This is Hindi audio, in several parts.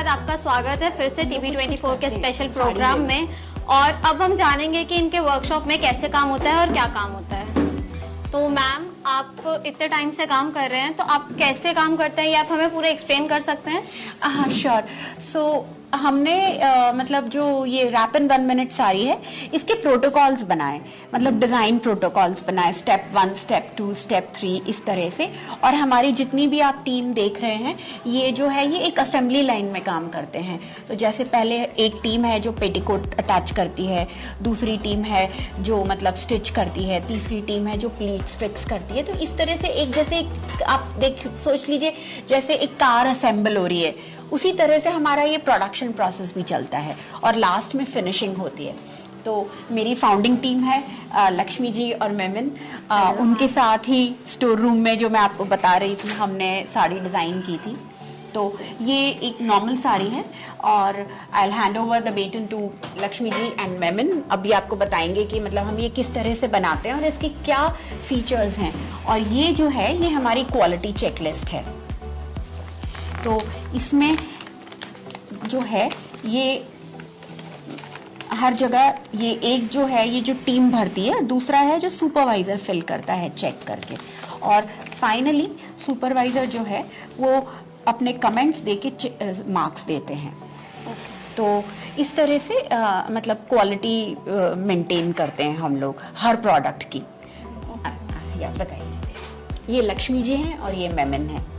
बाद आपका स्वागत है फिर से TV24 के स्पेशल प्रोग्राम में। और अब हम जानेंगे कि इनके वर्कशॉप में कैसे काम होता है और क्या काम होता है। तो मैम, आप इतने टाइम से काम कर रहे हैं, तो आप कैसे काम करते हैं ये आप हमें पूरा एक्सप्लेन कर सकते हैं? हाँ, श्योर। सो हमने मतलब जो ये रैप इन 1 मिनट साड़ी है, इसके प्रोटोकॉल्स बनाए, मतलब डिजाइन प्रोटोकॉल्स बनाए, स्टेप 1, स्टेप 2, स्टेप 3, इस तरह से। और हमारी जितनी भी आप टीम देख रहे हैं, ये जो है ये एक असेंबली लाइन में काम करते हैं। तो जैसे पहले एक टीम है जो पेटीकोट अटैच करती है, दूसरी टीम है जो मतलब स्टिच करती है, तीसरी टीम है जो प्लीट्स फिक्स करती है। तो इस तरह से एक जैसे आप सोच लीजिए जैसे एक कार असेंबल हो रही है, उसी तरह से हमारा ये प्रोडक्शन प्रोसेस भी चलता है और लास्ट में फिनिशिंग होती है। तो मेरी फाउंडिंग टीम है लक्ष्मी जी और मेमिन, उनके साथ ही स्टोर रूम में जो मैं आपको बता रही थी हमने साड़ी डिजाइन की थी। तो ये एक नॉर्मल साड़ी है और I will hand over the baton to Lakshmi ji and मेमिन। अभी आपको बताएंगे कि मतलब हम ये किस तरह से बनाते हैं और इसके क्या फीचर्स हैं। और ये जो है ये हमारी क्वालिटी चेकलिस्ट है। तो इसमें जो है ये हर जगह ये एक जो है ये जो टीम भरती है, दूसरा है जो सुपरवाइजर फिल करता है चेक करके, और फाइनली सुपरवाइजर जो है वो अपने कमेंट्स देके मार्क्स देते हैं। तो इस तरह से मतलब क्वालिटी मेंटेन करते हैं हम लोग हर प्रोडक्ट की। या बताइए, ये लक्ष्मी जी हैं और ये मेमिन है।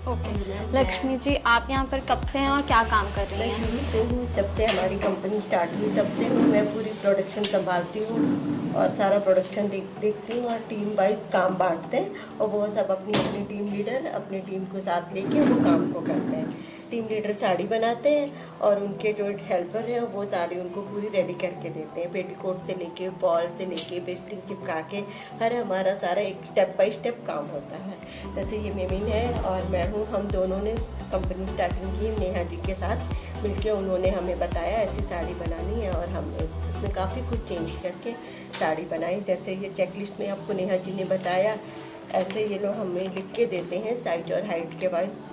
ओके लक्ष्मी जी, आप यहाँ पर कब से हैं और क्या काम कर रही हैं? जब से हमारी कंपनी स्टार्ट हुई तब से मैं पूरी प्रोडक्शन संभालती हूँ और सारा प्रोडक्शन देखती हूँ और टीम वाइज काम बांटते हैं और वो सब अपनी अपनी टीम लीडर अपनी टीम को साथ लेके वो काम को करते हैं। टीम लीडर साड़ी बनाते हैं और उनके जो हेल्पर हैं वो साड़ी उनको पूरी रेडी करके देते हैं, पेटीकोट से लेके बॉल से लेके पेस्टिंग चिपका के हर हमारा सारा एक स्टेप बाय स्टेप काम होता है। जैसे ये मेमिन है और मैं हूँ, हम दोनों ने कंपनी स्टार्टिंग की नेहा जी के साथ मिलके। उन्होंने हमें बताया ऐसी साड़ी बनानी है और हमने उसमें काफ़ी कुछ चेंज करके साड़ी बनाई। जैसे ये चेकलिस्ट में आपको नेहा जी ने बताया, ऐसे ये लोग हमें लिख के देते हैं साइज और हाइट के बाद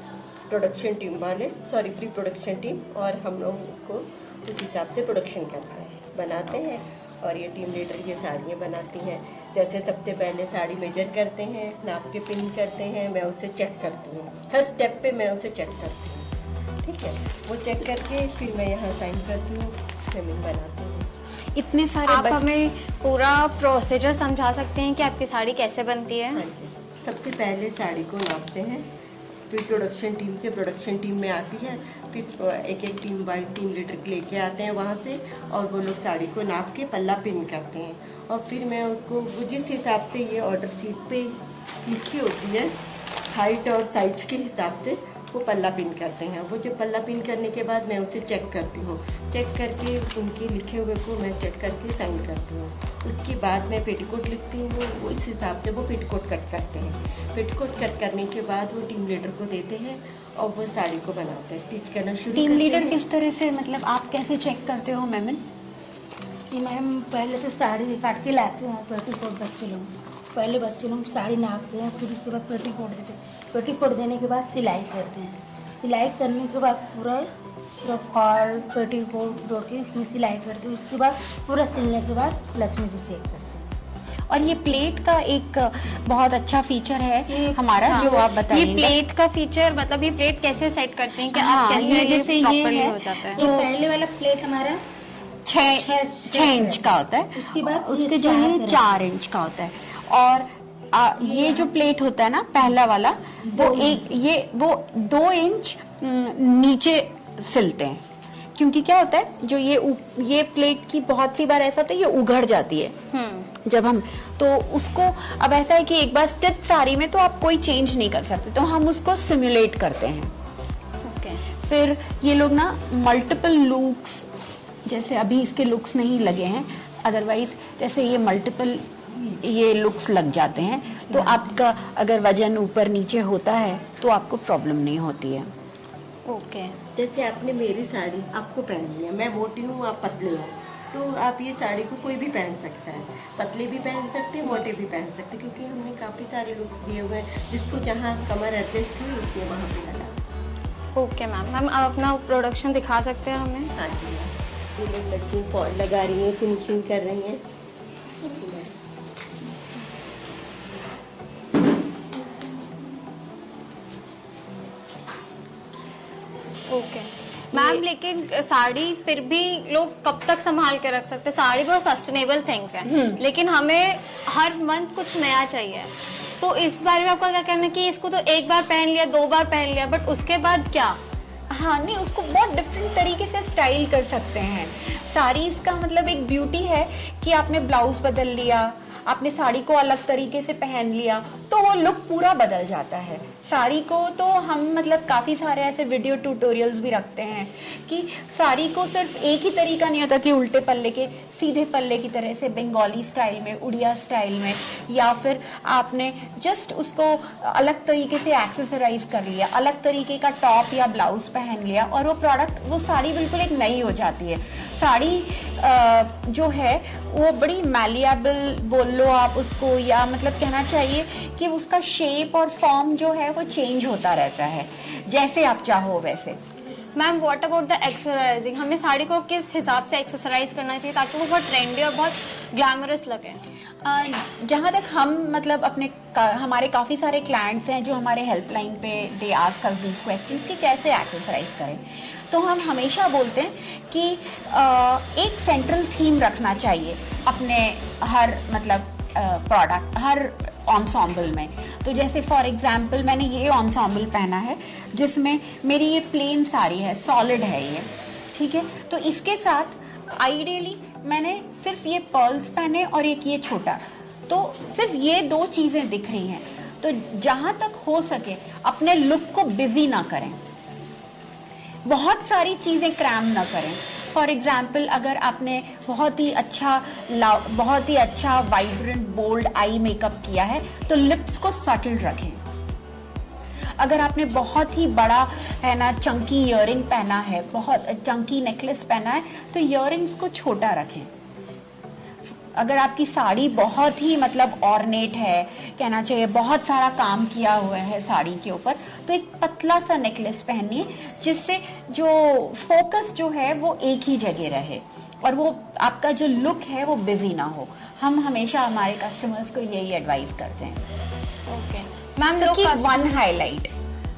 प्रोडक्शन टीम वाले, प्री प्रोडक्शन टीम, और हम लोग उसको उस हिसाब से प्रोडक्शन करते हैं, बनाते हैं। और ये टीम लीडर ये साड़ियाँ बनाती हैं। जैसे सबसे पहले साड़ी मेजर करते हैं, नाप के पिन करते हैं, मैं उसे चेक करती हूँ, हर स्टेप पे मैं उसे चेक करती हूँ। ठीक है, वो चेक करके फिर मैं यहाँ साइन करती हूँ, पेमेंट बनाती हूँ। इतने सारे आप हमें पूरा प्रोसीजर समझा सकते हैं कि आपकी साड़ी कैसे बनती है? हाँ जी, सबसे पहले साड़ी को नापते हैं, फिर प्रोडक्शन टीम से प्रोडक्शन टीम में आती है, फिर एक एक टीम वाइज टीम लीडर लेके आते हैं वहाँ से और वो लोग साड़ी को नाप के पल्ला पिन करते हैं। और फिर मैं उसको जिस हिसाब से ये ऑर्डर शीट पे लिखी होती है हाइट और साइज के हिसाब से वो पल्ला पिन करते हैं। वो जो पल्ला पिन करने के बाद मैं उसे चेक करती हूँ, चेक करके उनके लिखे हुए को मैं चेक करके साइन करती हूँ। उसके बाद मैं पेटीकोट लिखती हूँ, वो इस हिसाब से वो पेटीकोट कट करते हैं। पेटीकोट कट करने के बाद वो टीम लीडर को देते हैं और वो साड़ी को बनाते हैं, स्टिच करना शुरू करते हैं। टीम लीडर किस तरह से, मतलब आप कैसे चेक करते हो मेमिन? मैम पहले तो साड़ी काट के लाते हैं पेटीकोट, बच्चे लोग पहले बच्चे लोग साड़ी नापते हैं, फिर उसके बाद पेटीकोट देते हैं। पेटीकोट देने के बाद सिलाई करते हैं, सिलाई करने के बाद पूरा फॉल पेटीकोट जोड़ के इसमें सिलाई करते हैं। उसके बाद पूरा सिलने के बाद लक्ष्मी जी चेक करते हैं। और ये प्लेट का एक बहुत अच्छा फीचर है हमारा, जो आप बताइए। ये प्लेट का फीचर मतलब ये प्लेट कैसे सेट करते हैं कि हाँ, आप कैसे ये जैसे ये है, हो जाता है? तो पहले वाला प्लेट हमारा 6 इंच का होता है, उसके बाद उसके जो है 4 इंच का होता है। और ये जो प्लेट होता है ना पहला वाला, वो 2 इंच नीचे सिलते हैं, क्योंकि क्या होता है जो ये प्लेट की बहुत सी बार ऐसा होता है ये उघड़ जाती है जब हम, तो उसको अब ऐसा है कि एक बार स्टिच साड़ी में तो आप कोई चेंज नहीं कर सकते, तो हम उसको सिमुलेट करते हैं। फिर ये लोग ना मल्टीपल लुक्स, जैसे अभी इसके लुक्स नहीं लगे हैं, अदरवाइज जैसे ये मल्टीपल ये लुक्स लग जाते हैं, तो आपका अगर वजन ऊपर नीचे होता है तो आपको प्रॉब्लम नहीं होती है। ओके, जैसे आपने मेरी साड़ी आपको पहनी है, मैं मोटी हूँ आप पतले हो, तो आप ये साड़ी को कोई भी पहन सकता है, पतले भी पहन सकते हैं, मोटे भी पहन सकते हैं, क्योंकि हमने काफ़ी सारे लुक्स दिए हुए हैं, जिसको जहाँ कमर एडजस्ट हुई उसने वहाँ पे लगा। ओके मैम, मैम आप अपना प्रोडक्शन दिखा सकते हैं हमें? हाँ जी, ये लोग लड़की पॉट लगा रही हैं, फिनिशिंग कर रही हैं। ओके मैम, लेकिन साड़ी फिर भी लोग कब तक संभाल के रख सकते हैं? साड़ी बहुत सस्टेनेबल थिंग्स है, लेकिन हमें हर मंथ कुछ नया चाहिए। तो इस बारे में आपका क्या कहना है कि इसको तो एक बार पहन लिया, 2 बार पहन लिया, बट उसके बाद क्या? हाँ नहीं, उसको बहुत डिफरेंट तरीके से स्टाइल कर सकते हैं। साड़ीज का मतलब एक ब्यूटी है कि आपने ब्लाउज बदल लिया, आपने साड़ी को अलग तरीके से पहन लिया, तो वो लुक पूरा बदल जाता है। साड़ी को तो हम मतलब काफी सारे ऐसे वीडियो ट्यूटोरियल्स भी रखते हैं कि साड़ी को सिर्फ एक ही तरीका नहीं होता कि उल्टे पल्ले के सीधे पल्ले की तरह से बंगाली स्टाइल में, उड़िया स्टाइल में, या फिर आपने जस्ट उसको अलग तरीके से एक्सेसराइज कर लिया, अलग तरीके का टॉप या ब्लाउज पहन लिया और वो प्रोडक्ट, वो साड़ी बिल्कुल एक नई हो जाती है। साड़ी जो है वो बड़ी मैलिएबल बोल लो आप उसको, या मतलब कहना चाहिए कि उसका शेप और फॉर्म जो है वो चेंज होता रहता है, जैसे आप चाहो वैसे। Ma'am what about the accessorizing? हमें साड़ी को किस हिसाब से एक्सेसराइज करना चाहिए ताकि वो बहुत ट्रेंडी और बहुत ग्लैमरस लगे? जहाँ तक हम मतलब हमारे काफी सारे क्लाइंट्स हैं जो हमारे हेल्पलाइन पे they ask us these questions कि कैसे एक्सेसराइज करें, तो हम हमेशा बोलते हैं कि एक सेंट्रल थीम रखना चाहिए अपने हर मतलब प्रोडक्ट, हर एंसेंबल में। तो जैसे फॉर एग्जांपल मैंने ये एंसेंबल पहना है जिसमें मेरी ये प्लेन साड़ी है, सॉलिड है ये, ठीक है। तो इसके साथ आइडियली मैंने सिर्फ ये पर्ल्स पहने और एक ये छोटा, तो सिर्फ ये 2 चीजें दिख रही हैं। तो जहां तक हो सके अपने लुक को बिजी ना करें, बहुत सारी चीजें क्रैम ना करें। फॉर एग्जाम्पल अगर आपने बहुत ही अच्छा वाइब्रेंट बोल्ड आई मेकअप किया है तो लिप्स को सटल रखें। अगर आपने बहुत ही बड़ा है ना चंकी इयररिंग पहना है, बहुत चंकी नेकलेस पहना है, तो इयररिंग्स को छोटा रखें। अगर आपकी साड़ी बहुत ही मतलब ऑर्नेट है, कहना चाहिए बहुत सारा काम किया हुआ है साड़ी के ऊपर, तो एक पतला सा नेकलेस पहनिए जिससे जो फोकस जो है वो एक ही जगह रहे और वो आपका जो लुक है वो बिजी ना हो। हम हमेशा हमारे कस्टमर्स को यही एडवाइस करते हैं। ओके मैम, तो कि वन हाईलाइट,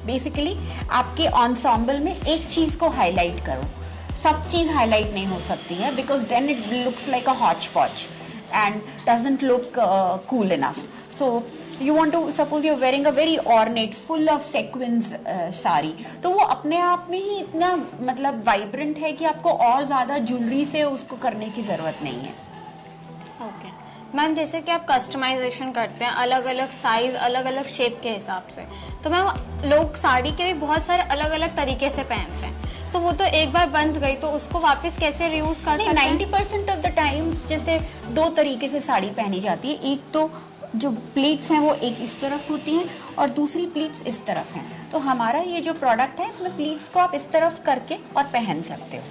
बेसिकली आपके एंसेंबल में एक चीज को हाईलाइट करो, सब चीज हाईलाइट नहीं हो सकती है, because then it looks like a hotch potch and doesn't look cool enough. So you want to, suppose you're wearing a very ornate full of sequins sari, तो वो अपने आप में ही इतना मतलब वाइब्रेंट है कि आपको और ज्यादा ज्वेलरी से उसको करने की जरूरत नहीं है। ओके मैम, जैसे कि आप कस्टमाइजेशन करते हैं अलग अलग साइज, अलग अलग शेप के हिसाब से, तो मैम लोग साड़ी के भी बहुत सारे अलग अलग तरीके से पहनते हैं, तो वो तो एक बार बंध गई तो उसको वापस कैसे रीयूज कर सकते हैं? 90% ऑफ द टाइम्स जैसे 2 तरीके से साड़ी पहनी जाती है। एक तो जो प्लीट्स हैं वो एक इस तरफ होती हैं और दूसरी प्लीट्स इस तरफ हैं। तो हमारा ये जो प्रोडक्ट है इसमें प्लीट्स को आप इस तरफ करके और पहन सकते हो।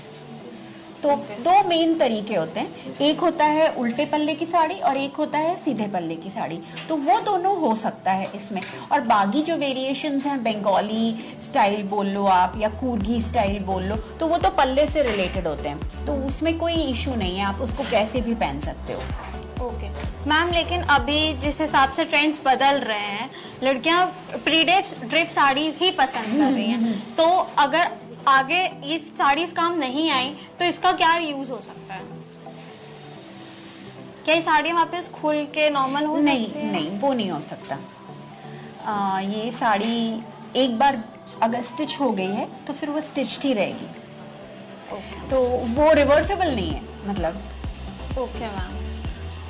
तो 2 मेन तरीके होते हैं, एक होता है उल्टे पल्ले की साड़ी और एक होता है सीधे पल्ले की साड़ी, तो वो दोनों हो सकता है इसमें। और बाकी जो वेरिएशंस हैं, बंगाली स्टाइल बोल लो आप या कूर्गी स्टाइल बोल लो, तो वो तो पल्ले से रिलेटेड होते हैं, तो उसमें कोई इशू नहीं है, आप उसको कैसे भी पहन सकते हो। ओके मैम, लेकिन अभी जिस हिसाब से ट्रेंड्स बदल रहे हैं, लड़कियां प्री ड्रिप साड़ीज ही पसंद कर रही हैं, तो अगर आगे ये साड़ीज काम नहीं आई तो इसका क्या यूज हो सकता है? क्या ये साड़ी वापस खुल के नॉर्मल हो नहीं सकती है? नहीं, वो नहीं हो सकता। ये साड़ी एक बार अगर स्टिच हो गई है तो फिर वो स्टिच्ड ही रहेगी। तो वो रिवर्सेबल नहीं है मतलब। ओके मैम,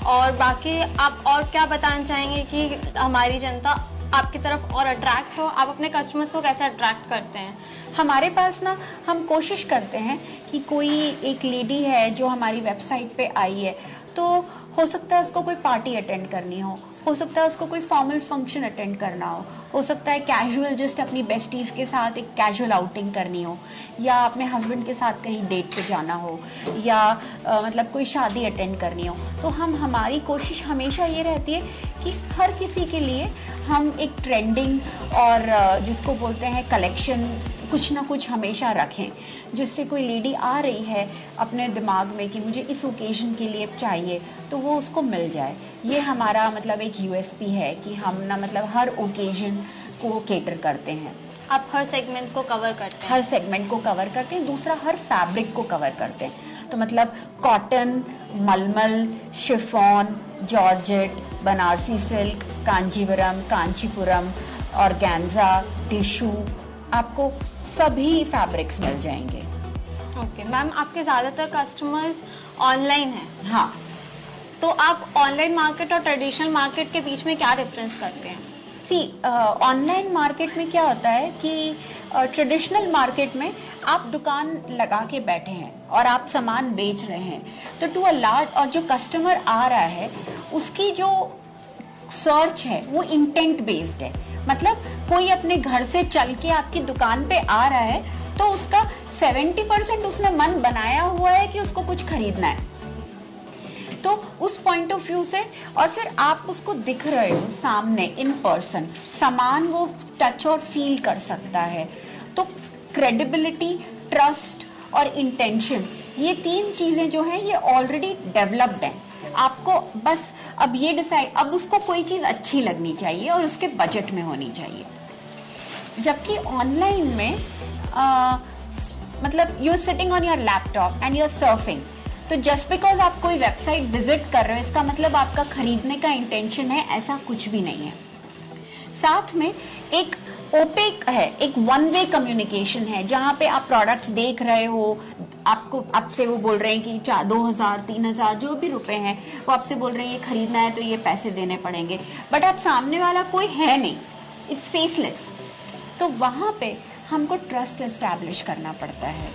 और बाकी आप और क्या बताना चाहेंगे कि हमारी जनता आपकी तरफ और अट्रैक्ट हो? आप अपने कस्टमर्स को कैसे अट्रैक्ट करते हैं? हमारे पास ना हम कोशिश करते हैं कि कोई एक लेडी है जो हमारी वेबसाइट पे आई है, तो हो सकता है उसको कोई पार्टी अटेंड करनी हो सकता है उसको कोई फॉर्मल फंक्शन अटेंड करना हो सकता है कैजुअल जस्ट अपनी बेस्टीज के साथ एक कैजुअल आउटिंग करनी हो, या अपने हस्बैंड के साथ कहीं डेट पे जाना हो, या मतलब कोई शादी अटेंड करनी हो। तो हमारी कोशिश हमेशा ये रहती है कि हर किसी के लिए हम एक ट्रेंडिंग और जिसको बोलते हैं कलेक्शन कुछ ना कुछ हमेशा रखें, जिससे कोई लेडी आ रही है अपने दिमाग में कि मुझे इस ओकेजन के लिए चाहिए, तो वो उसको मिल जाए। ये हमारा मतलब एक यूएसपी है कि हम ना मतलब हर ओकेजन को केटर करते हैं। आप हर सेगमेंट को कवर करते हैं? हर सेगमेंट को कवर करते हैं। दूसरा, हर फैब्रिक को कवर करते हैं। तो मतलब कॉटन, मलमल, chiffon, georgette, Banarasi silk, Kanjeevaram, Kanchipuram, organza, tissue, आपको सभी फैब्रिक्स मिल जाएंगे। ओके मैम, आपके ज्यादातर कस्टमर्स ऑनलाइन हैं? हाँ। तो आप ऑनलाइन मार्केट और ट्रेडिशनल मार्केट के बीच में क्या डिफरेंस करते हैं? ऑनलाइन मार्केट में क्या होता है कि ट्रेडिशनल मार्केट में आप दुकान लगा के बैठे हैं और आप सामान बेच रहे हैं, तो टू अ लार्ज, और जो कस्टमर आ रहा है उसकी जो सर्च है वो इंटेंट बेस्ड है। मतलब कोई अपने घर से चल के आपकी दुकान पे आ रहा है तो उसका 70% उसने मन बनाया हुआ है कि उसको कुछ खरीदना है। तो उस पॉइंट ऑफ व्यू से, और फिर आप उसको दिख रहे हो सामने इन पर्सन, सामान वो टच और फील कर सकता है। तो क्रेडिबिलिटी, ट्रस्ट और इंटेंशन, ये 3 चीजें जो हैं ये ऑलरेडी डेवलप्ड हैं। आपको बस अब ये डिसाइड, अब उसको कोई चीज अच्छी लगनी चाहिए और उसके बजट में होनी चाहिए। जबकि ऑनलाइन में मतलब you are sitting on your laptop and you are surfing, तो जस्ट बिकॉज आप कोई वेबसाइट विजिट कर रहे हो इसका मतलब आपका खरीदने का इंटेंशन है, ऐसा कुछ भी नहीं है। साथ में एक ओपेक है, एक वन वे कम्युनिकेशन है, जहां पे आप प्रोडक्ट्स देख रहे हो, आपसे वो बोल रहे हैं कि 2000 3000 जो भी रुपए हैं वो आपसे बोल रहे हैं ये खरीदना है तो ये पैसे देने पड़ेंगे, बट आप सामने वाला कोई है नहीं, इट्स फेसलेस। तो वहां पे हमको ट्रस्ट एस्टैब्लिश करना पड़ता है।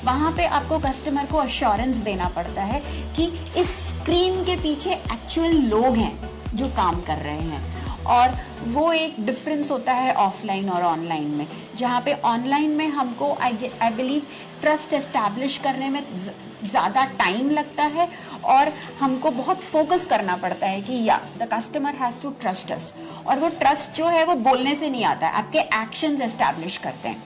वहां पे आपको कस्टमर को अश्योरेंस देना पड़ता है कि इस स्क्रीन के पीछे एक्चुअल लोग हैं जो काम कर रहे हैं। और वो एक डिफरेंस होता है ऑफलाइन और ऑनलाइन में, जहाँ पे ऑनलाइन में हमको आई बिलीव ट्रस्ट एस्टैब्लिश करने में ज्यादा टाइम लगता है और हमको बहुत फोकस करना पड़ता है कि या the customer has to trust us. और वो ट्रस्ट जो है वो बोलने से नहीं आता है, आपके एक्शंस एस्टैब्लिश करते हैं।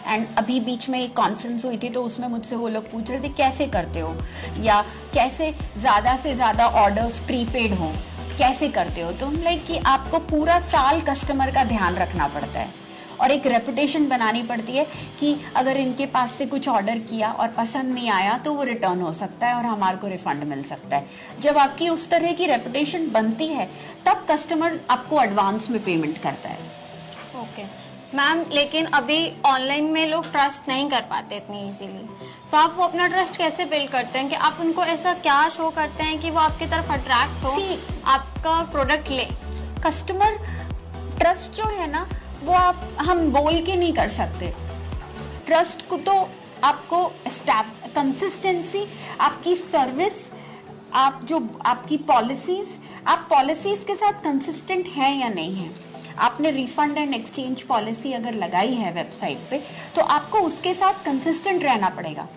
एंड अभी बीच में एक कॉन्फ्रेंस हुई थी तो उसमें मुझसे वो लोग पूछ रहे थे कैसे करते हो, या कैसे ज्यादा से ज्यादा ऑर्डर्स प्रीपेड हो, कैसे करते हो। तो लाइक कि आपको पूरा साल कस्टमर का ध्यान रखना पड़ता है और एक रेपुटेशन बनानी पड़ती है कि अगर इनके पास से कुछ ऑर्डर किया और पसंद नहीं आया तो वो रिटर्न हो सकता है और हमारे को रिफंड मिल सकता है। जब आपकी उस तरह की रेपुटेशन बनती है तब कस्टमर आपको एडवांस में पेमेंट करता है। ओके मैम, लेकिन अभी ऑनलाइन में लोग ट्रस्ट नहीं कर पाते इतनी इजीली, तो आप वो अपना ट्रस्ट कैसे बिल्ड करते हैं कि आप उनको ऐसा क्या शो करते हैं कि वो आपकी तरफ अट्रैक्ट हो, आपका प्रोडक्ट ले? कस्टमर ट्रस्ट जो है ना वो हम बोल के नहीं कर सकते। ट्रस्ट को तो आपको कंसिस्टेंसी, आपकी सर्विस, आपकी पॉलिसीज, आप पॉलिसीज के साथ कंसिस्टेंट है या नहीं है। आपने रिफंड एंड एक्सचेंज पॉलिसी अगर लगाई है वेबसाइट पे तो आपको उसके साथ कंसिस्टेंट रहना पड़ेगा।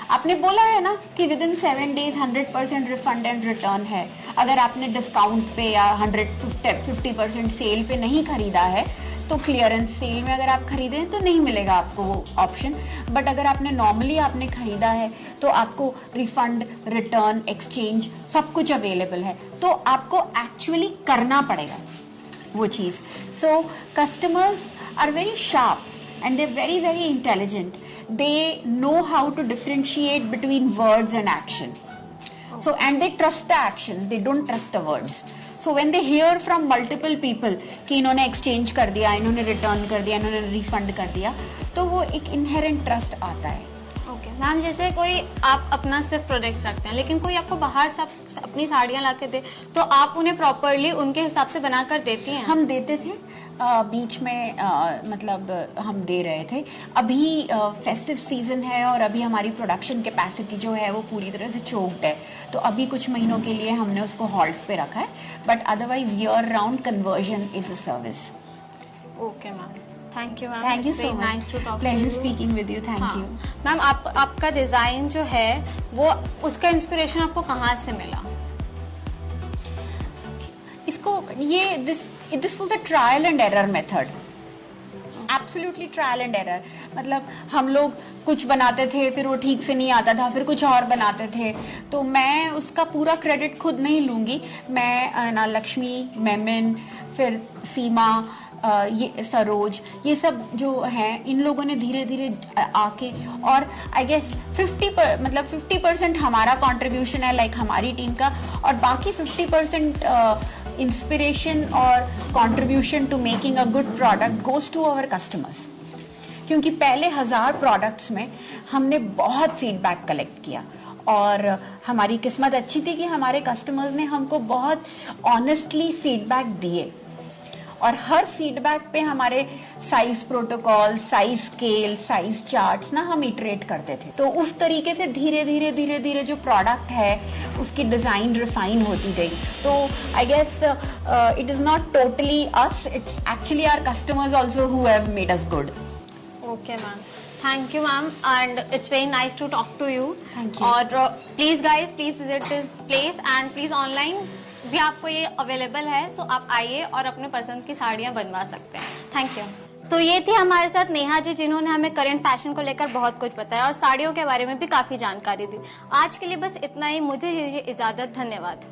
आपने बोला है ना कि with in 7 days 100% refund and return है। अगर आपने डिस्काउंट पे या 150% सेल पे नहीं खरीदा है तो क्लियरेंस सेल में अगर आप खरीदे तो नहीं मिलेगा आपको वो ऑप्शन, बट अगर आपने नॉर्मली आपने खरीदा है तो आपको रिफंड, रिटर्न, एक्सचेंज सब कुछ अवेलेबल है। तो आपको एक्चुअली करना पड़ेगा वो चीज। So customers are very sharp and they're very very intelligent. They know how to differentiate between words and action. So and they trust the actions, they don't trust the words. So when they hear from multiple people कि इन्होंने exchange कर दिया, इन्होंने return कर दिया, इन्होंने refund कर दिया, तो वो एक inherent trust आता है। ओके मैम, जैसे कोई आप अपना सिर्फ प्रोडक्ट्स रखते हैं लेकिन कोई आपको बाहर सब अपनी साड़ियाँ ला के दे तो आप उन्हें प्रॉपरली उनके हिसाब से बनाकर देती हैं? हम देते थे बीच में, मतलब हम दे रहे थे। अभी फेस्टिव सीजन है और अभी हमारी प्रोडक्शन कैपेसिटी जो है वो पूरी तरह से चोक्ड है, तो अभी कुछ महीनों के लिए हमने उसको हॉल्ट पे रखा है, but otherwise year round conversion is a service. Okay ma'am, thank you ma'am, thank you so much, pleasure speaking with you, thank you ma'am. आपका डिजाइन जो है वो उसका इंस्पिरेशन आपको कहाँ से मिला? इसको ये this was a trial and error method absolutely trial and error. मतलब हम लोग कुछ बनाते थे, फिर वो ठीक से नहीं आता था, फिर कुछ और बनाते थे, तो मैं उसका पूरा क्रेडिट खुद नहीं लूंगी। मैं ना लक्ष्मी, मेमिन, फिर सीमा, ये सरोज, ये सब जो हैं, इन लोगों ने धीरे धीरे आके, और आई गेस 50% हमारा कंट्रीब्यूशन है, लाइक हमारी टीम का, और बाकी 50% इंस्पिरेशन और contribution to making a good product goes to our customers. क्योंकि पहले 1000 प्रोडक्ट्स में हमने बहुत फीडबैक कलेक्ट किया, और हमारी किस्मत अच्छी थी कि हमारे कस्टमर्स ने हमको बहुत ऑनेस्टली फीडबैक दिए, और हर फीडबैक पे हमारे size protocol, size scale, size charts ना हम इटरेट करते थे। तो उस तरीके से धीरे धीरे जो प्रोडक्ट है उसकी डिजाइन रिफाइन होती गई। तो I guess it is not totally us, it's actually our customers also who have made us good. Okay, ma'am. Thank you, ma'am, and it's very nice to talk to you. Thank you. और please guys, please visit this place and please online भी आपको ये अवेलेबल है, so आप आइए और अपने पसंद की साड़ियाँ बनवा सकते हैं। Thank you. तो ये थी हमारे साथ नेहा जी, जिन्होंने हमें करंट फैशन को लेकर बहुत कुछ बताया और साड़ियों के बारे में भी काफी जानकारी दी। आज के लिए बस इतना ही, मुझे दीजिए इजाजत, धन्यवाद।